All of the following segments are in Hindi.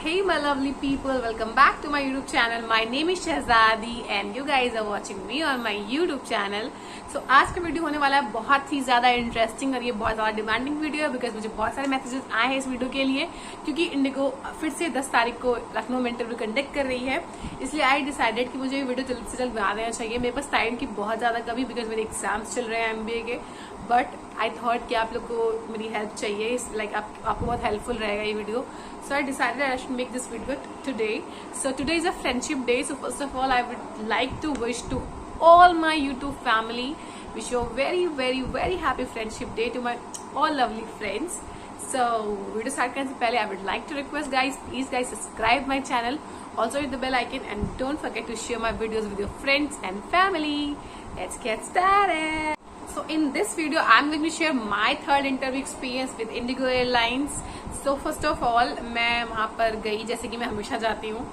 Hey my lovely people, welcome back to my YouTube channel. My name is Shahzadi and you guys are watching me on my YouTube channel. So आज का वीडियो होने वाला है बहुत ही ज़्यादा इंटरेस्टिंग और ये बहुत ज़्यादा डिमांडिंग वीडियो है बिकॉज मुझे बहुत सारे मैसेजेस आए हैं इस वीडियो के लिए क्योंकि इंडिगो फिर से 10 तारीख को लखनऊ में इंटरव्यू कंडक्ट कर रही है। इसलिए आई डिसाइडेड कि मुझे ये वीडियो जल्द से जल्द बना देना चाहिए। मेरे पास टाइम की बहुत ज़्यादा कमी बिकॉज मेरे एग्जाम्स चल रहे हैं MBA के, बट आई थॉट कि आप लोग को मेरी हेल्प चाहिए, लाइक आपको बहुत हेल्पफुल रहेगा ये video. So I decided I should make this video today. So today is a friendship day. So first of all, I would like to wish to all my YouTube family, wish you a very happy friendship day to my all lovely friends. So video start करने से पहले I would like to request guys, please guys subscribe my channel. Also hit the bell icon and don't forget to share my videos with your friends and family. Let's get started. So in this video, I'm going to share my third interview experience with Indigo Airlines. So first of all, मैं वहाँ पर गई जैसे कि मैं हमेशा जाती हूँ।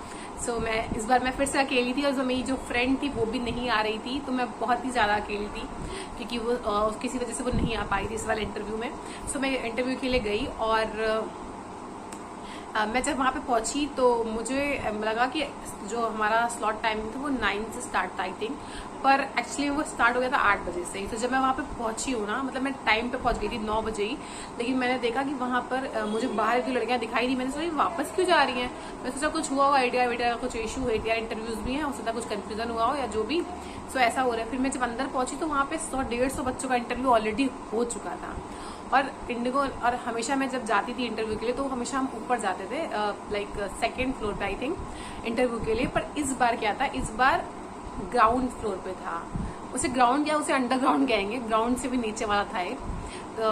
So मैं इस बार मैं फिर से अकेली थी और जो मेरी जो फ्रेंड थी वो भी नहीं आ रही थी, तो मैं बहुत ही ज़्यादा अकेली थी क्योंकि वो किसी वजह से वो नहीं आ पाई थी इस वाले इंटरव्यू में। So मैं इंटरव्यू के लिए गई और मैं जब वहाँ पे पहुंची तो मुझे लगा कि जो हमारा स्लॉट टाइमिंग था वो 9 से स्टार्ट था आई थिंक, पर एक्चुअली वो स्टार्ट हो गया था 8 बजे से ही। तो जब मैं वहाँ पे पहुंची हूँ ना, मतलब मैं टाइम पे पहुंच गई थी 9 बजे ही, लेकिन मैंने देखा कि वहाँ पर मुझे बाहर की लड़कियां दिखाई दी। मैंने सोचा वापस क्यों जा रही हैं, मैं सोचा कुछ हुआ हो, ATR का कुछ इशू है, ATR इंटरव्यूज भी हैं, हो सकता है कुछ कंफ्यूजन हुआ हो या जो भी। सो ऐसा हो रहा है। फिर मैं जब अंदर पहुंची तो वहाँ पे 100-150 बच्चों का इंटरव्यू ऑलरेडी हो चुका था। और इंडिगो और हमेशा मैं जब जाती थी इंटरव्यू के लिए तो हमेशा हम ऊपर जाते थे, लाइक 2nd फ्लोर पे आई थिंक इंटरव्यू के लिए। पर इस बार क्या था, इस बार ग्राउंड फ्लोर पे था। उसे ग्राउंड क्या, उसे अंडरग्राउंड कहेंगे, ग्राउंड से भी नीचे वाला था एक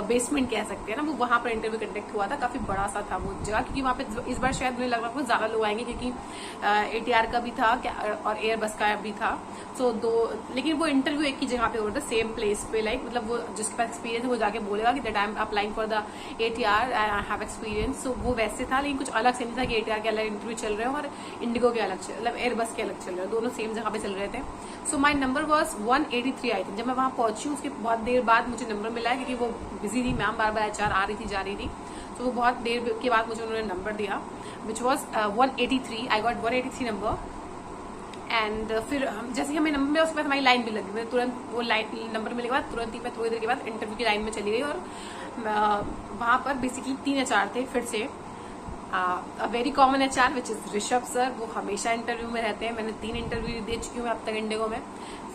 बेसमेंट कह सकते हैं ना, वो वहाँ पर इंटरव्यू कंडक्ट हुआ था। काफी बड़ा सा था वो जगह क्योंकि वहाँ पे इस बार शायद मुझे लग रहा है ज्यादा लोग आएंगे क्योंकि ATR का भी था और एयरबस का भी था। सो लेकिन वो इंटरव्यू एक ही जगह पे हो रहा था, सेम प्लेस पे, लाइक मतलब वो जिसके पास एक्सपीरियंस है वो जाके बोलेगा कि that I am applying for the ATR and I have experience. So वो वैसे था, लेकिन कुछ अलग से नहीं था कि ATR के अलग इंटरव्यू चल रहे हैं और इंडिगो के अलग, मतलब एयरबस के अलग चल रहे हैं, दोनों सेम जगह पे चल रहे थे। So my number was 183 I think. जब मैं वहाँ पहुंची उसके बहुत देर बाद मुझे नंबर मिला है क्योंकि वो बिजी थी मैम, बार HR आ रही थी जा रही थी, तो वो बहुत देर के बाद मुझे उन्होंने नंबर दिया which was 183। I got 183 number and फिर जैसे ही हमें नंबर मिला उसके बाद हमारी लाइन भी लगी। मैं तुरंत वो लाइन नंबर मिलने के बाद तुरंत ही मैं थोड़ी देर के बाद इंटरव्यू की लाइन में चली गई और वहाँ पर बेसिकली 3 HR थे फिर से। Very common HR which is Rishabh sir, वो हमेशा इंटरव्यू में रहते हैं। मैंने 3 इंटरव्यू दे चुकी हूँ अब तक इंडिगो में।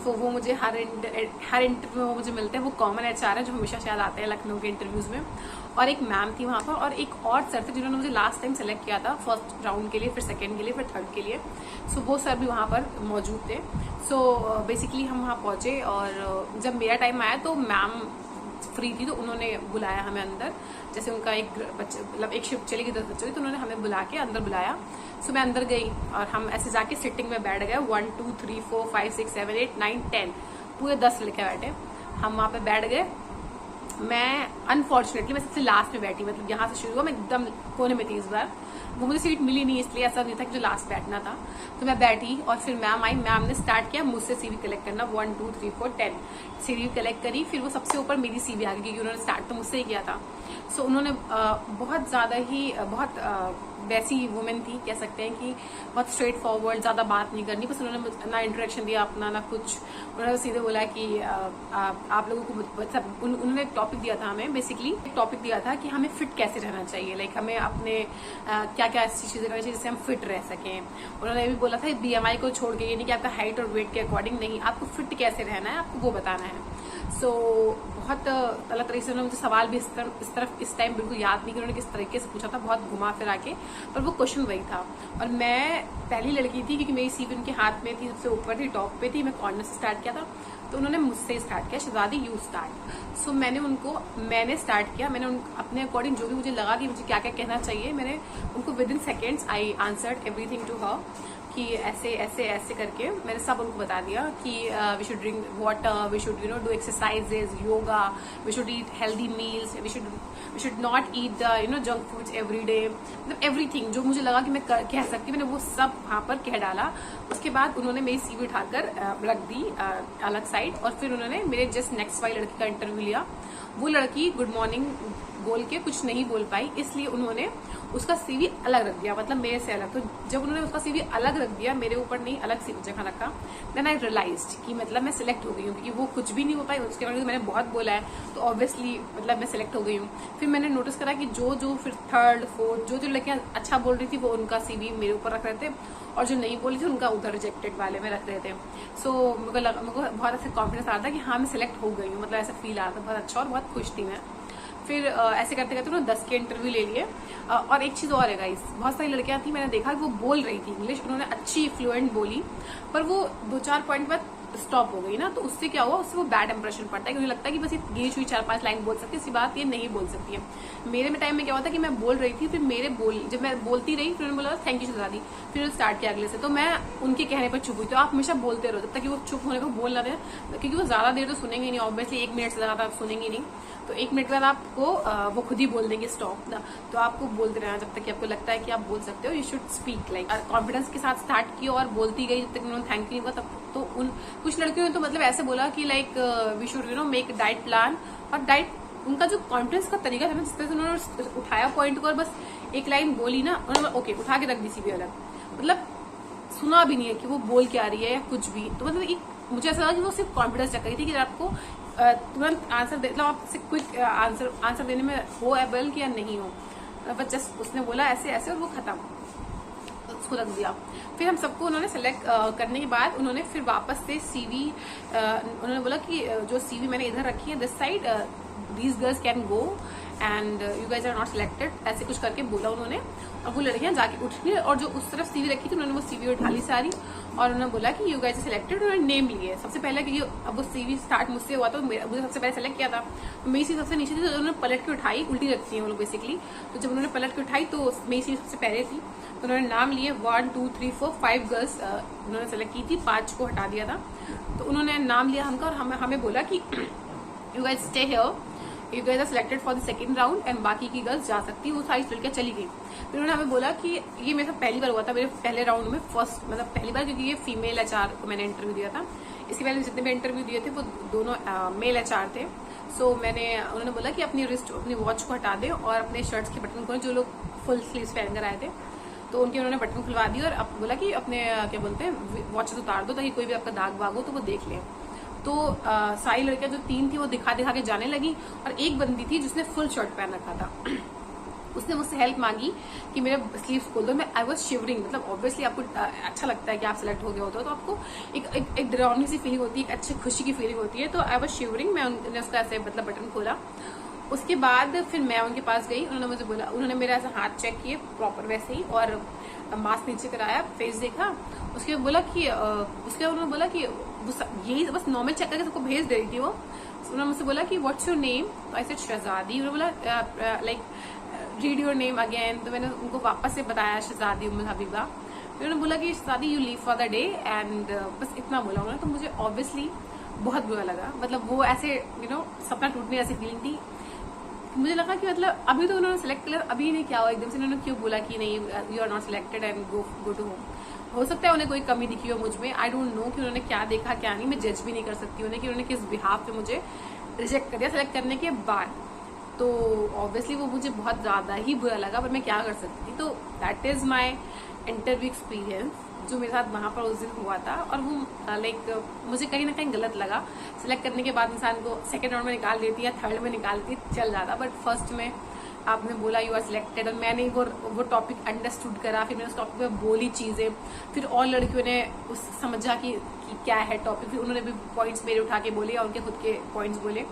सो वो मुझे हर इंटरव्यू में मुझे मिलते हैं। वो कॉमन HR है जो हमेशा शायद आते हैं लखनऊ के इंटरव्यूज में। और एक मैम थी वहाँ पर और एक और सर थे जिन्होंने मुझे लास्ट टाइम सेलेक्ट किया था फर्स्ट राउंड के लिए, फिर 2nd के लिए, फिर 3rd के लिए। सो वो सर भी वहाँ पर मौजूद थे। सो बेसिकली हम वहाँ पहुंचे और जब मेरा टाइम आया तो मैम फ्री थी तो उन्होंने बुलाया हमें अंदर। जैसे उनका एक बच्चे, मतलब एक शिफ्ट चली गई 10 बच्चों की, तो उन्होंने हमें बुला के अंदर बुलाया। सो मैं अंदर गई और हम ऐसे जाके सिटिंग में बैठ गए। 1 2 3 4 5 6 7 8 9 10 पूरे 10 लड़के बैठे। हम वहाँ पे बैठ गए। मैं अनफॉर्चुनेटली मैं सबसे लास्ट में बैठी, मतलब यहाँ से शुरू हुआ, मैं एकदम कोने में थी इस बार। वो मुझे सीट मिली नहीं, इसलिए ऐसा नहीं था कि जो लास्ट बैठना था। तो मैं बैठी और फिर मैम आई, मैम ने स्टार्ट किया मुझसे CV कलेक्ट करना। 1 2 3 4 10 CV कलेक्ट करी। फिर वो सबसे ऊपर मेरी CV आ गई क्योंकि उन्होंने स्टार्ट तो मुझसे ही किया था। सो उन्होंने बहुत ज़्यादा ही वैसी वुमेन थी कह सकते हैं कि बहुत स्ट्रेट फॉरवर्ड, ज़्यादा बात नहीं करनी, बस उन्होंने ना इंट्रोडक्शन दिया अपना ना कुछ। उन्होंने सीधे बोला कि आप लोगों को उन्होंने एक टॉपिक दिया था हमें, बेसिकली एक टॉपिक दिया था कि हमें फिट कैसे रहना चाहिए, लाइक हमें अपने क्या क्या ऐसी चीज़ें करनी चाहिए जिससे हम फिट रह सकें। उन्होंने भी बोला था BMI को छोड़ के, ये नहीं कि आपका हाइट और वेट के अकॉर्डिंग नहीं, आपको फिट कैसे रहना है आपको वो बताना है। सो बहुत अलग तरीके से उन्होंने मुझे सवाल भी इस टाइम बिल्कुल याद नहीं कि उन्होंने किस तरीके से पूछा था, बहुत घुमा फिरा के, पर वो क्वेश्चन वही था। और मैं पहली लड़की थी क्योंकि मेरी CV उनके हाथ में थी, सबसे ऊपर थी, टॉप पे थी। मैं कॉर्नर से स्टार्ट किया था तो उन्होंने मुझसे स्टार्ट किया, शहजादी यू स्टार्ट। सो मैंने स्टार्ट किया। मैंने अपने अकॉर्डिंग जो भी मुझे लगा कि मुझे क्या क्या कहना चाहिए, मैंने उनको within seconds I answered everything to her कि ऐसे ऐसे ऐसे करके मैंने सब उनको बता दिया कि we should drink water, we should do exercises, yoga, we should eat healthy meals, we should not eat the junk foods every day, मतलब एवरीथिंग जो मुझे लगा कि मैं कह सकती, मैंने वो सब वहाँ पर कह डाला। उसके बाद उन्होंने मेरी CV उठाकर रख दी अलग साइड और फिर उन्होंने मेरे जस्ट नेक्स्ट वाली लड़की का इंटरव्यू लिया। वो लड़की गुड मॉर्निंग बोल के कुछ नहीं बोल पाई, इसलिए उन्होंने उसका सीवी अलग रख दिया, मतलब मेरे से अलग। तो जब उन्होंने उसका सीवी अलग रख दिया, मेरे ऊपर नहीं अलग सी जगह रखा, देन आई रियलाइज्ड कि मतलब मैं सिलेक्ट हो गई हूँ, क्योंकि वो कुछ भी नहीं हो पाई। उसके बाद मैंने बहुत बोला है तो ऑब्वियसली मतलब मैं सिलेक्ट हो गई हूँ। फिर मैंने नोटिस करा कि जो फिर थर्ड फोर्थ जो लड़कियां अच्छा बोल रही थी वो उनका सीवी मेरे ऊपर रख रहे थे, और जो नहीं बोली थी उनका उधर रिजेक्टेड वाले में रख रहे थे। सो मेरे को बहुत ऐसे कॉन्फिडेंस आ रहा था कि हाँ मैं सिलेक्ट हो गई हूँ, मतलब ऐसा फील आ रहा था बहुत अच्छा, और बहुत खुश थी मैं। फिर ऐसे करते करते उन्होंने 10 के इंटरव्यू ले लिए। और एक चीज और है गाइस, बहुत सारी लड़कियां थी, मैंने देखा वो बोल रही थी इंग्लिश, उन्होंने अच्छी फ्लुएंट बोली, पर वो 2-4 पॉइंट बाद स्टॉप हो गई ना, तो उससे क्या हुआ, उससे वो बैड इंप्रेशन पड़ता है, क्योंकि लगता है कि बस ये गेज हुई 4-5 लाइन बोल सकती है, इसी बात ये नहीं बोल सकती है। मेरे में टाइम में क्या हुआ था कि मैं बोल रही थी, फिर जब मैं बोलती रही, फिर उन्होंने बोला थैंक यू शहजादी, फिर उन्होंने स्टार्ट किया अगले से, तो मैं उनके कहने पर चुप हुई। तो आप हमेशा बोलते रहो जब तक कि वो चुप होने को बोल ना रहे, क्योंकि वो ज्यादा देर तो सुनेंगे नहीं, ऑब्वियसली 1 मिनट से ज्यादा सुनेंगे नहीं, तो 1 मिनट के बाद आपको वो खुद ही बोल देंगे स्टॉप ना। तो आपको बोलते रहना जब तक कि आपको लगता है कि आप बोल सकते हो। You should speak like confidence के साथ स्टार्ट किया और बोलती गई जब तक उन्होंने थैंक यू नहीं हुआ। तब तो कुछ लड़कियों ने तो मतलब ऐसे बोला कि like we should make diet plan, और डाइट उनका जो कॉन्फिडेंस का तरीका था ना, जिस तरह से उन्होंने उठाया पॉइंट को और बस एक लाइन बोली ना, उन्होंने ओके उठा के रख दी सीवी अलग, मतलब सुना भी नहीं है कि वो बोल क्या रही है या कुछ भी। तो मतलब एक मुझे ऐसा लगा कि वो सिर्फ कॉन्फिडेंस चेक कर रही थी कि आपको तुरंत आंसर मतलब आपसे क्विक आंसर देने में हो एबल कि या नहीं हो, बस जस्ट उसने बोला ऐसे ऐसे और वो खत्म, उसको रख दिया। फिर हम सबको उन्होंने सेलेक्ट करने के बाद उन्होंने फिर वापस से सीवी उन्होंने बोला कि जो सीवी मैंने इधर रखी है this side, these girls can go and you guys are not selected, ऐसे कुछ करके बोला उन्होंने। और वो लड़कियां जाके उठी, और जो उस तरफ सीवी रखी थी उन्होंने वो सीवी उठा ली सारी, और उन्होंने बोला कि यू गाइज आर सिलेक्टेड, उन्होंने नेम लिए सबसे पहले, क्योंकि अब वो सीवी स्टार्ट मुझसे हुआ तो मुझे सबसे पहले सेलेक्ट किया था, तो मेरी सीवी सबसे नीचे थी, तो उन्होंने पलट के उठाई, उल्टी रखती है वो लोग बेसिकली, तो जब उन्होंने पलट के उठाई तो मेरी सीवी सबसे पहले थी, तो उन्होंने नाम लिए 1 2 3 4 5 गर्ल्स उन्होंने सेलेक्ट की थी, 5 को हटा दिया था। तो उन्होंने नाम लिया हमका, और हमें बोला कि you guys stay here, you guys are selected for the second round, and बाकी की गर्ल्स जा सकती, वो सारी लड़कियां चली गई। फिर उन्होंने हमें बोला कि ये मेरे साथ पहली बार हुआ था, मेरे पहले राउंड में फर्स्ट, मतलब पहली बार, क्योंकि ये फीमेल एचआर को मैंने इंटरव्यू दिया था, इसके पहले जितने भी इंटरव्यू दिए थे वो दोनों मेल एचआर थे। सो उन्होंने बोला कि अपनी रिस्ट अपनी वॉच को हटा दे और अपने शर्ट्स के बटन खोलें, जो लोग फुल स्लीव्स पहन कर आए थे तो उनके उन्होंने बटन खुलवा दी, और बोला कि अपने क्या बोलते हैं वॉचेस उतार दो ताकि कोई भी आपका दाग वाग हो तो वो देख ले। तो सारी लड़कियां जो 3 थी वो दिखा के जाने लगी, और एक बंदी थी जिसने फुल शर्ट पहन रखा था उसने मुझसे हेल्प मांगी कि मेरे स्लीव्स खोल दो। मैं आई वॉज शिवरिंग, मतलब ऑब्वियसली आपको अच्छा लगता है कि आप सिलेक्ट हो गए होते हो, तो आपको एक डरावनी सी फीलिंग होती है, एक अच्छी खुशी की फीलिंग होती है। तो आई वॉज शिवरिंग, मैंने उसका ऐसे मतलब बटन खोला। उसके बाद फिर मैं उनके पास गई, उन्होंने मुझे बोला, उन्होंने मेरा ऐसा हाथ चेक किए प्रॉपर वैसे ही, और मास्क नीचे कराया, फेस देखा, उसके बाद बोला कि उन्होंने बोला कि यही बस नॉर्मल चेक करके सबको भेज दे रही थी वो। उन्होंने मुझसे बोला कि व्हाट्स योर नेम, तो आई सेड शहजादी। उन्होंने बोला like read your name again, तो मैंने उनको वापस से बताया शहजादी उम्मुल हबीबा। फिर उन्होंने बोला कि शहजादी you leave for the day, and बस इतना बोला उन्होंने। तो मुझे ऑब्वियसली बहुत बुरा लगा, मतलब वो ऐसे सपना टूटने जैसी फीलिंग थी। मुझे लगा कि मतलब अभी तो उन्होंने सेलेक्ट किया, अभी नहीं क्या हुआ, एकदम से उन्होंने क्यों बोला कि नहीं you are not selected and go to home. हो सकता है उन्हें कोई कमी दिखी हो मुझ में, आई डोंट नो कि उन्होंने क्या देखा क्या नहीं, मैं जज भी नहीं कर सकती उन्हें कि उन्होंने किस बिहाफ पे मुझे रिजेक्ट कर दिया सेलेक्ट करने के बाद। तो ऑब्वियसली वो मुझे बहुत ज्यादा ही बुरा लगा, पर मैं क्या कर सकती थी। तो that is my interview experience जो मेरे साथ वहां पर उस दिन हुआ था, और वो लाइक मुझे कहीं ना कहीं गलत लगा। सिलेक्ट करने के बाद इंसान को सेकंड राउंड में निकाल देती है, थर्ड में निकाल देती चल जाता, बट फर्स्ट में आपने बोला यू आर सिलेक्टेड, और मैंने वो टॉपिक अंडरस्टूड करा, फिर मैंने उस टॉपिक पे बोली चीजें, फिर और लड़कियों ने उस समझा कि क्या है टॉपिक, फिर उन्होंने भी पॉइंट्स मेरे उठा के बोले और उनके खुद के पॉइंट्स बोले।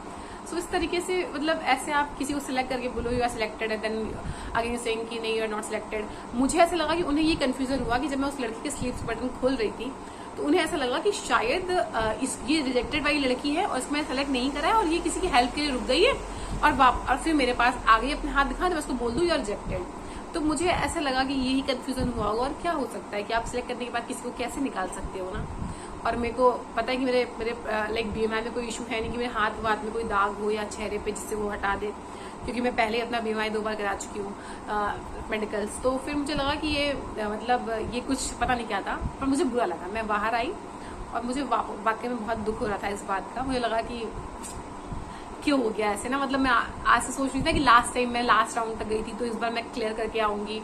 सो इस तरीके से मतलब ऐसे आप किसी को सिलेक्ट करके बोलो यू आर सिलेक्टेड है, देन अगेन यू सेइंग कि नहीं यू आर नॉट सिलेक्टेड। मुझे ऐसा लगा कि उन्हें ये कंफ्यूजन हुआ कि जब मैं उस लड़की के स्लीव्स बटन खोल रही थी तो उन्हें ऐसा लगा कि शायद ये रिजेक्टेड वाली लड़की है और इसमें सेलेक्ट नहीं करा है, और ये किसी की हेल्प के लिए रुक गई है और फिर मेरे पास आ गई अपने हाथ दिखा, तो मैं उसको बोल दूं यू आर रिजेक्टेड। तो मुझे ऐसा लगा कि यही कंफ्यूजन हुआ होगा, और क्या हो सकता है कि आप सिलेक्ट करने के बाद किसी को कैसे निकाल सकते हो ना। और मेरे को पता है कि मेरे लाइक बीएमआई में कोई इशू है नहीं कि मेरे हाथ में कोई दाग हो या चेहरे पे जिससे वो हटा दे, क्योंकि मैं पहले अपना बीएमआई 2 बार करा चुकी हूँ मेडिकल्स। तो फिर मुझे लगा कि ये मतलब ये कुछ पता नहीं क्या था, पर मुझे बुरा लगा। मैं बाहर आई और मुझे वाकई में बहुत दुख हो रहा था इस बात का। मुझे लगा कि क्यों हो गया ऐसे ना, मतलब मैं आज से सोच रही थी कि लास्ट टाइम मैं लास्ट राउंड तक गई थी, तो इस बार मैं क्लियर करके आऊंगी।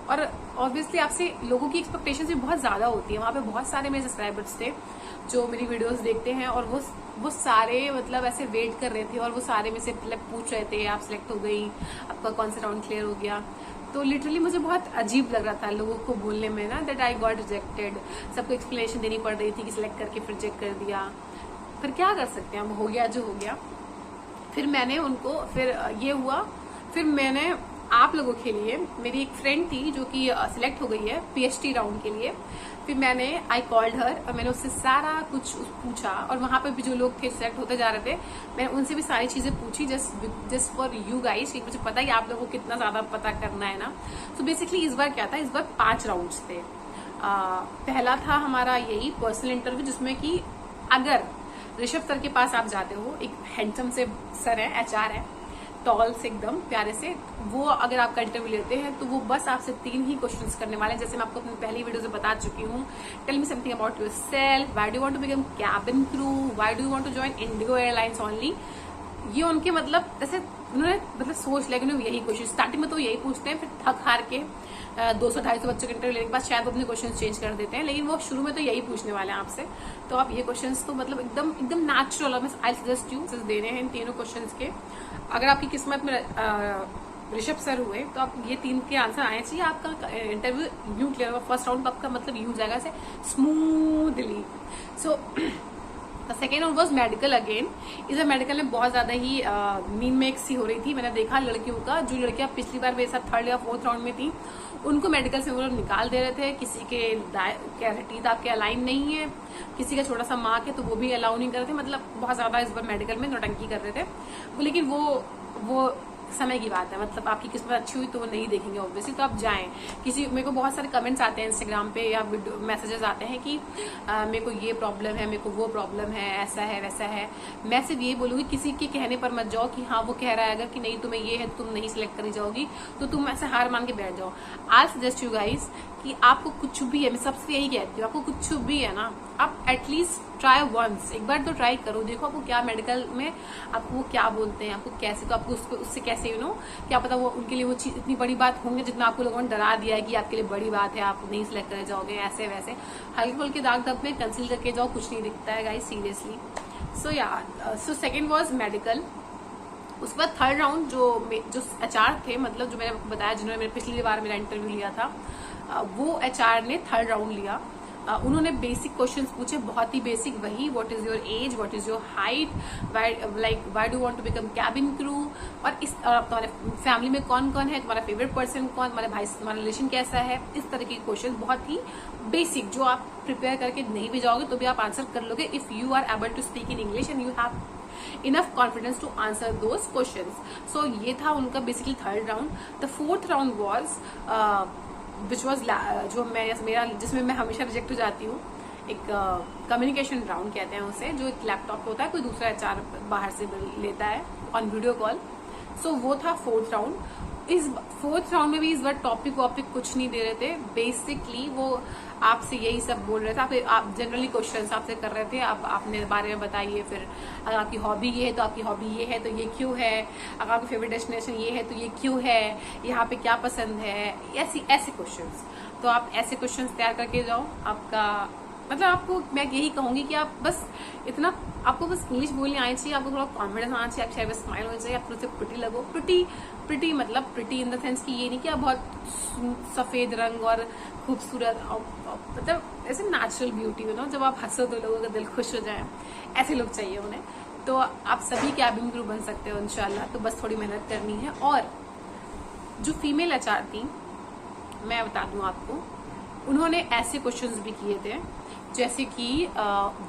और ऑब्वियसली आपसे लोगों की एक्सपेक्टेशंस भी बहुत ज्यादा होती है। वहां पे बहुत सारे मेरे सब्सक्राइबर्स थे जो मेरी वीडियोस देखते हैं, और वो सारे मतलब ऐसे वेट कर रहे थे, और वो सारे में से पूछ रहे थे आप सिलेक्ट हो गई, आपका कौन सा राउंड क्लियर हो गया। तो लिटरली मुझे बहुत अजीब लग रहा था लोगों को बोलने में ना, दैट आई गॉट रिजेक्टेड। सबको एक्सप्लेनेशन देनी पड़ रही थी कि सिलेक्ट करके फिर रिजेक्ट कर दिया। फिर क्या कर सकते हैं, अब हो गया जो हो गया। फिर मैंने उनको, फिर ये हुआ, फिर मैंने आप लोगों के लिए, मेरी एक फ्रेंड थी जो कि सिलेक्ट हो गई है PhD राउंड के लिए, फिर मैंने आई कॉल्ड हर और मैंने उससे सारा कुछ पूछा। और वहां पर भी जो लोग थे सिलेक्ट होते जा रहे थे, मैंने उनसे भी सारी चीजें पूछी जस्ट फॉर यू गाइस, क्योंकि मुझे पता है कि आप लोगों को कितना ज्यादा पता करना है ना। तो बेसिकली इस बार क्या था, इस बार 5 राउंड्स थे। पहला था हमारा यही पर्सनल इंटरव्यू, जिसमें कि अगर ऋषभ सर के पास आप जाते हो, एक हैंडसम से सर है, HR है, टॉल से एकदम प्यारे से, वो अगर आपका इंटरव्यू लेते हैं तो वो बस आपसे 3 ही क्वेश्चंस करने वाले हैं, जैसे मैं आपको अपनी पहली वीडियो से बता चुकी हूँ। Tell me something about yourself, why do you want to become cabin crew, why do you want to join IndiGo airlines only. ये उनके मतलब ऐसे उन्होंने मतलब सोच लिया कि उन्होंने यही क्वेश्चन स्टार्टिंग में तो यही पूछते हैं, फिर थक हार के 200-250 बच्चों के इंटरव्यू लेने के बाद शायद वो अपने क्वेश्चन चेंज कर देते हैं, लेकिन वो शुरू में तो यही पूछने वाले हैं आपसे। तो आप ये क्वेश्चंस तो मतलब एकदम नेचुरल, और आई सजेस्ट यू देने हैं इन तीनों क्वेश्चंस के। अगर आपकी किस्मत में ऋषभ सर हुए तो आप ये 3 के आंसर आने चाहिए, आपका इंटरव्यू यूं क्लियर होगा। फर्स्ट राउंड आपका मतलब यूं जाएगा ऐसे smoothly. So the second round was medical again. इस मेडिकल में बहुत ज्यादा ही मीन मेक्स सी हो रही थी। मैंने देखा लड़कियों का, जो लड़कियां पिछली बार मेरे साथ 3rd या 4th राउंड में थी, उनको मेडिकल से वो लोग निकाल दे रहे थे। किसी के टीथ आपके अलाइन नहीं है, किसी का छोटा सा मार्क है तो वो भी अलाउ नहीं कर रहे थे। मतलब बहुत ज्यादा इस बार मेडिकल में नौटंकी कर रहे थे लेकिन वो समय की बात है। मतलब आपकी किस्मत अच्छी हुई तो वो नहीं देखेंगे ऑब्वियसली, तो आप जाएं। मेरे को बहुत सारे कमेंट्स आते हैं इंस्टाग्राम पे या मैसेजेस आते हैं कि मेरे को ये प्रॉब्लम है, मेरे को वो प्रॉब्लम है, ऐसा है वैसा है। मैं सिर्फ ये बोलूंगी, किसी के कहने पर मत जाओ कि हाँ वो कह रहा है अगर कि नहीं तुम्हें ये है तो तुम नहीं सिलेक्ट करी जाओगी, तो तुम ऐसे हार मान के बैठ जाओ। आई सजेस्ट यू गाइस कि आपको कुछ भी है, मैं सबसे यही कहती हूँ, आपको कुछ भी है ना, आप एटलीस्ट ट्राई वंस, एक बार तो ट्राई करो, देखो आपको क्या मेडिकल में आपको वो क्या बोलते हैं, आपको कैसे, तो आपको उससे कैसे क्या पता वो उनके लिए वो चीज इतनी बड़ी बात होंगे जितना आपको लोगों ने डरा दिया है कि आपके लिए बड़ी बात है, आप नहीं सिलेक्ट कर जाओगे, ऐसे वैसे। हल्के फुल्के दाग धब्बे में कंसील करके जाओ, कुछ नहीं दिखता है guys, seriously. So second was medical. उसके बाद 3rd राउंड जो HR थे, मतलब जो मैंने आपको बताया, जिन्होंने मेरे पिछली बार मेरा इंटरव्यू लिया था, वो HR ने 3rd राउंड लिया। उन्होंने बेसिक क्वेश्चंस पूछे, बहुत ही बेसिक, वही what is your age, what is your height, why do want to become cabin crew, और इस तुम्हारे फैमिली में कौन कौन है, तुम्हारा फेवरेट पर्सन कौन, तुम्हारे भाई से तुम्हारा रिलेशन कैसा है, इस तरह के क्वेश्चन बहुत ही बेसिक, जो आप प्रिपेयर करके नहीं भी जाओगे तो भी आप आंसर कर लोगे if you are able to speak in English and you have enough confidence to answer those questions. So ये था उनका basically 3rd round. The 4th round was which was जो मेरा जिसमें मैं हमेशा रिजेक्ट हो जाती हूँ, एक कम्युनिकेशन राउंड कहते हैं उसे, जो एक लैपटॉप होता है, कोई दूसरा HR बाहर से लेता है ऑन वीडियो कॉल। सो वो था 4th राउंड। इस 4th राउंड में भी इस बार टॉपिक वॉपिक कुछ नहीं दे रहे थे, बेसिकली वो आपसे यही सब बोल रहे थे, आप जनरली क्वेश्चंस आपसे कर रहे थे, आप अपने बारे में बताइए, फिर अगर आपकी हॉबी ये है तो आपकी हॉबी ये है तो ये क्यों है, अगर आपकी फेवरेट डेस्टिनेशन ये है तो ये क्यों है, यहाँ पे क्या पसंद है, ऐसे क्वेश्चंस। तो आप ऐसे क्वेश्चंस तैयार करके जाओ। आपका मतलब आपको मैं यही कहूंगी कि आप बस इतना, आपको बस इंग्लिश बोलनी आनी चाहिए, आपको थोड़ा कॉन्फिडेंस आना चाहिए, आपके चेहरे पे स्माइल होनी चाहिए, आप उससे प्रिटी लगो। प्रिटी मतलब प्रिटी इन द सेंस कि ये नहीं कि आप बहुत सफेद रंग और खूबसूरत, मतलब ऐसे नेचुरल ब्यूटी हो ना, जब आप हंसो तो लोगों का दिल खुश हो जाए, ऐसे लोग चाहिए उन्हें। तो आप सभी कैबिन क्रू बन सकते हो इंशाल्लाह, तो बस थोड़ी मेहनत करनी है। और जो फीमेल HR थी, मैं बता दूं आपको, उन्होंने ऐसे क्वेश्चंस भी किए थे जैसे कि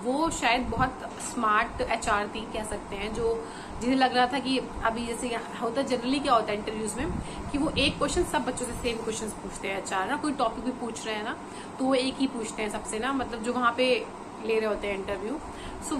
वो शायद बहुत स्मार्ट HR थी कह सकते हैं, जो जिन्हें लग रहा था कि अभी जैसे होता जनरली क्या होता है इंटरव्यूज में कि वो एक क्वेश्चन सब बच्चों से सेम क्वेश्चंस पूछते हैं HR ना, कोई टॉपिक भी पूछ रहे हैं ना तो वो एक ही पूछते हैं सबसे ना, मतलब जो वहां पे ले रहे होते हैं इंटरव्यू। सो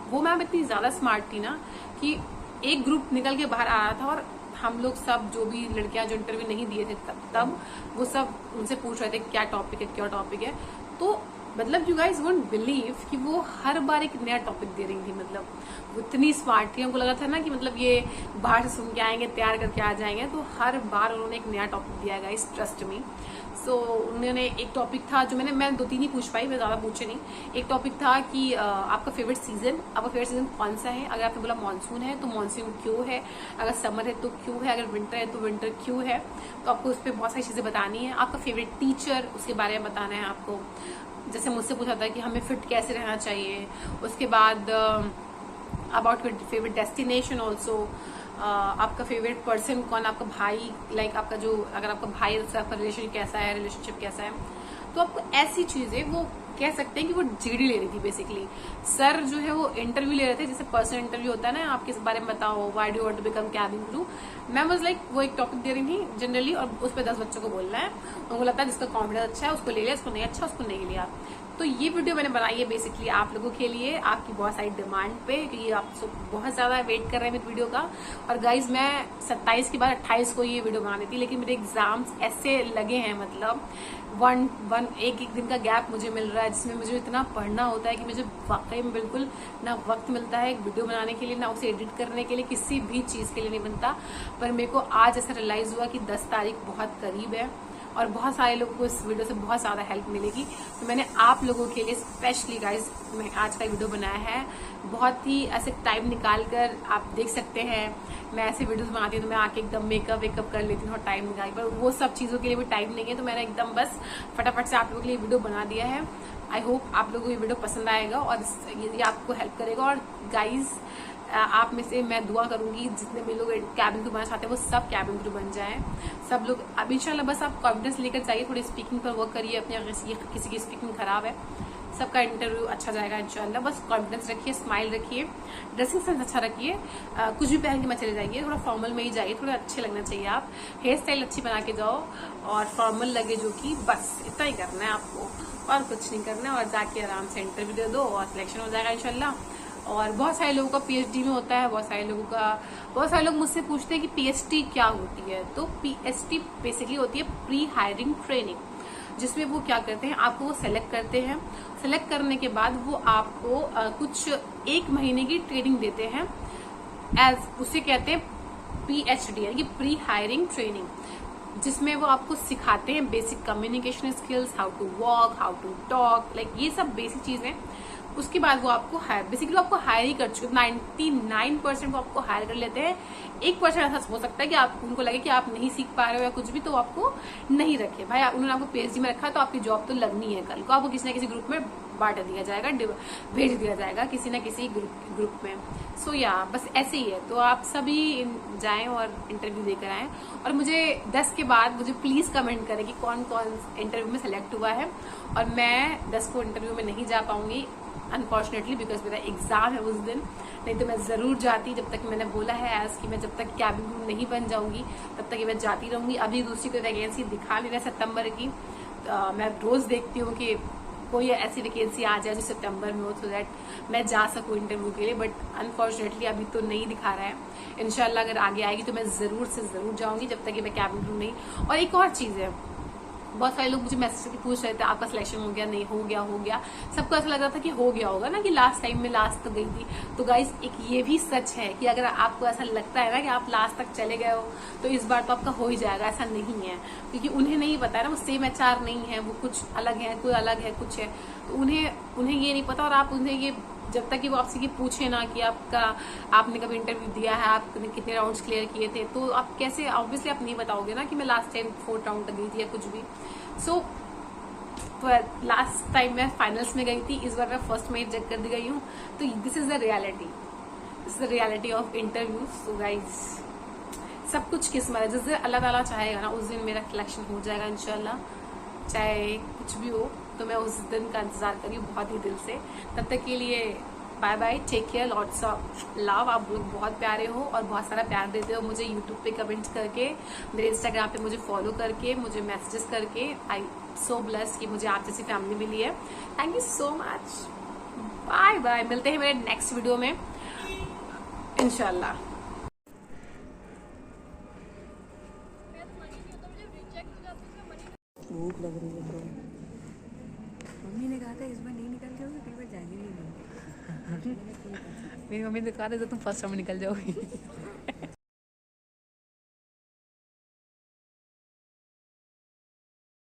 वो मैम इतनी ज्यादा स्मार्ट थी ना कि एक ग्रुप निकल के बाहर आ रहा था और हम लोग सब जो भी लड़कियां जो इंटरव्यू नहीं दिए थे तब वो सब उनसे पूछ रहे थे क्या टॉपिक है क्या टॉपिक है। तो मतलब यू गाइस वोंट बिलीव कि वो हर बार एक नया टॉपिक दे रही थी। मतलब वो इतनी स्मार्ट थी, उनको लगा था ना कि मतलब ये बाहर से सुन के आएंगे, तैयार करके आ जाएंगे। तो हर बार उन्होंने एक नया टॉपिक दिया गाइस, ट्रस्ट मी। सो उन्होंने एक टॉपिक था जो मैं 2-3 ही पूछ पाई, मैं ज्यादा पूछे नहीं। एक टॉपिक था कि आपका फेवरेट सीजन कौन सा है। अगर आपने बोला मानसून है तो मानसून क्यों है, अगर समर है तो क्यों है, अगर विंटर है तो विंटर क्यों है। तो आपको उस पर बहुत सारी चीजें बतानी है। आपका फेवरेट टीचर, उसके बारे में बताना है आपको। जैसे मुझसे पूछा था कि हमें फिट कैसे रहना चाहिए। उसके बाद अबाउट फेवरेट डेस्टिनेशन ऑल्सो, आपका फेवरेट पर्सन कौन, आपका भाई, लाइक आपका जो, अगर आपका भाई है तो आपका रिलेशनशिप कैसा है। तो आपको ऐसी चीजें, वो कह सकते हैं कि वो जीडी ले रही थी बेसिकली। सर जो है वो इंटरव्यू ले रहे थे, जैसे पर्सनल इंटरव्यू होता है ना, आप किस बारे में बताओ, why do want to become cabin crew. मैं वाज लाइक, वो एक टॉपिक दे रही थी जनरली और उस पर 10 बच्चों को बोलना है। उनको लगता है जिसका कॉन्फिडेंस अच्छा है उसको ले लिया, उसको नहीं अच्छा उसको नहीं लिया। तो ये वीडियो मैंने बनाई है बेसिकली आप लोगों के लिए, आपकी बहुत सारी डिमांड पे, क्योंकि आप सब बहुत ज्यादा वेट कर रहे हैं मेरे वीडियो का। और गाइज मैं 27 के बाद 28 को ये वीडियो बनानी थी, लेकिन मेरे एग्जाम्स ऐसे लगे हैं, मतलब एक दिन का गैप मुझे मिल रहा है, जिसमें मुझे इतना पढ़ना होता है कि मुझे वाकई में बिल्कुल ना वक्त मिलता है एक वीडियो बनाने के लिए, ना उसे एडिट करने के लिए, किसी भी चीज के लिए नहीं बनता। पर मेरे को आज ऐसा रियलाइज हुआ कि 10 तारीख बहुत करीब है और बहुत सारे लोगों को इस वीडियो से बहुत ज्यादा हेल्प मिलेगी। तो मैंने आप लोगों के लिए स्पेशली गाइज मैं आज का वीडियो बनाया है। बहुत ही ऐसे टाइम निकाल कर आप देख सकते हैं, मैं ऐसे वीडियोस बनाती हूँ तो मैं आके एकदम मेकअप वेकअप कर लेती हूँ और टाइम निकाल, पर वो सब चीजों के लिए भी टाइम नहीं है। तो मैंने एकदम बस फटाफट से आप लोगों के लिए वीडियो बना दिया है। आई होप आप लोगों को ये वीडियो पसंद आएगा और ये आपको हेल्प करेगा। और गाइज आप में से मैं दुआ करूंगी जितने भी लोग कैबिन क्रू बनना चाहते हैं वो सब कैबिन क्रू बन जाएं, सब लोग। अब इंशाल्लाह बस आप कॉन्फिडेंस लेकर जाइए, थोड़ी स्पीकिंग पर वर्क करिए अपने, अगर किसी की स्पीकिंग खराब है, सबका इंटरव्यू अच्छा जाएगा इंशाल्लाह। बस कॉन्फिडेंस रखिए, स्माइल रखिए, ड्रेसिंग सेंस अच्छा रखिए, कुछ भी पहन के मत चले जाइए, थोड़ा फॉर्मल में ही जाइए, थोड़ा अच्छे लगना चाहिए आप। हेयर स्टाइल अच्छी बना के जाओ और फॉर्मल लगे, जो कि बस इतना ही करना है आपको और कुछ नहीं करना है। और जाके आराम से इंटरव्यू दे दो और सिलेक्शन हो जाएगा इंशाल्लाह। और बहुत सारे लोगों का पीएचडी में होता है, बहुत सारे लोग मुझसे पूछते हैं कि पीएचडी क्या होती है। तो पीएचडी बेसिकली होती है प्री हायरिंग ट्रेनिंग, जिसमें वो क्या करते हैं, आपको वो सेलेक्ट करते हैं। सेलेक्ट करने के बाद वो आपको कुछ 1 महीने की ट्रेनिंग देते हैं, उसे कहते हैं पीएचडी यानी कि प्री हायरिंग ट्रेनिंग, जिसमें वो आपको सिखाते हैं basic communication skills, how to walk, how to talk, like ये सब बेसिक चीजें। उसके बाद वो आपको बेसिकली आपको हायर ही कर चुके, 99% वो आपको हायर कर लेते हैं। 1% ऐसा हो सकता है कि आप उनको लगे कि आप नहीं सीख पा रहे हो या कुछ भी, तो आपको नहीं रखे। भाई उन्होंने आपको पीएचडी में रखा तो आपकी जॉब तो लगनी है, कल को आपको किसी न किसी ग्रुप में बांट दिया जाएगा, भेज दिया जाएगा किसी न किसी ग्रुप में। सो या बस ऐसे ही है। तो आप सभी जाएं और इंटरव्यू देकर आएं और मुझे 10 के बाद मुझे प्लीज कमेंट करें कि कौन कौन इंटरव्यू में सेलेक्ट हुआ है। और मैं 10 को इंटरव्यू में नहीं जा पाऊंगी अनफॉर्चुनेटली, बिकॉज मेरा एग्जाम है उस दिन, नहीं तो मैं जरूर जाती। जब तक मैंने बोला है एज कि मैं जब तक कैबिन क्रू नहीं बन जाऊंगी तब तक मैं जाती रहूंगी। अभी दूसरी कोई वैकेंसी दिखा नहीं रहा सितंबर की, मैं रोज देखती हूँ कि कोई ऐसी वैकेंसी आ जाए जो सितंबर में हो, सो दैट मैं जा सकूं इंटरव्यू के लिए। बट अनफॉर्चुनेटली अभी तो नहीं दिखा रहा है। इंशाल्लाह अगर आगे आएगी तो मैं जरूर से जरूर जाऊंगी, जब तक कि मैं कैबिन क्रू नहीं। और एक और चीज है, बहुत सारे लोग मुझे मैसेज करके पूछ रहे थे आपका सिलेक्शन हो गया, नहीं हो गया। सबको ऐसा लग रहा था कि हो गया होगा ना, कि लास्ट टाइम में लास्ट तक गई थी। तो गाइस एक ये भी सच है कि अगर आपको ऐसा लगता है ना कि आप लास्ट तक चले गए हो तो इस बार तो आपका हो ही जाएगा। ऐसा नहीं है, क्योंकि उन्हें नहीं पता है ना, वो सेम एचआर नहीं है, वो कुछ अलग है, कोई अलग है, कुछ है। तो उन्हें ये नहीं पता। और आप उन्हें ये, जब तक कि वो आपसे ये पूछे ना कि आपने कभी इंटरव्यू दिया है, आपने कितने राउंड्स क्लियर किए थे, तो आप कैसे, ऑब्वियसली आप नहीं बताओगे ना कि मैं लास्ट टाइम 4th राउंड तक गई थी या कुछ भी। सो लास्ट टाइम मैं फाइनल्स में गई थी, इस बार मैं फर्स्ट में ही जज कर दी गई हूँ। तो this is the reality of interview. So guys सब कुछ किस्मत है, जिस दिन अल्लाह ताला चाहेगा ना उस दिन मेरा सिलेक्शन हो जाएगा इंशाल्लाह, चाहे कुछ भी हो। तो मैं उस दिन का इंतजार करी हूँ बहुत ही दिल से। तब तक के लिए bye bye, take care, lots of love. आप लोग बहुत प्यारे हो और बहुत सारा प्यार देते हो मुझे यूट्यूब पे कमेंट्स करके, मेरे इंस्टाग्राम पे मुझे फॉलो करके, मुझे मैसेजेस करके। आई सो ब्लेस्ड कि मुझे आप जैसी फैमिली मिली है। Thank you so much. Bye bye, मिलते हैं मेरे नेक्स्ट वीडियो में इंशाल्लाह। भूख लग रही है तो मम्मी ने कहा था मेरी मम्मी ने कहा था तो तुम फर्स्ट टाइम निकल जाओगी।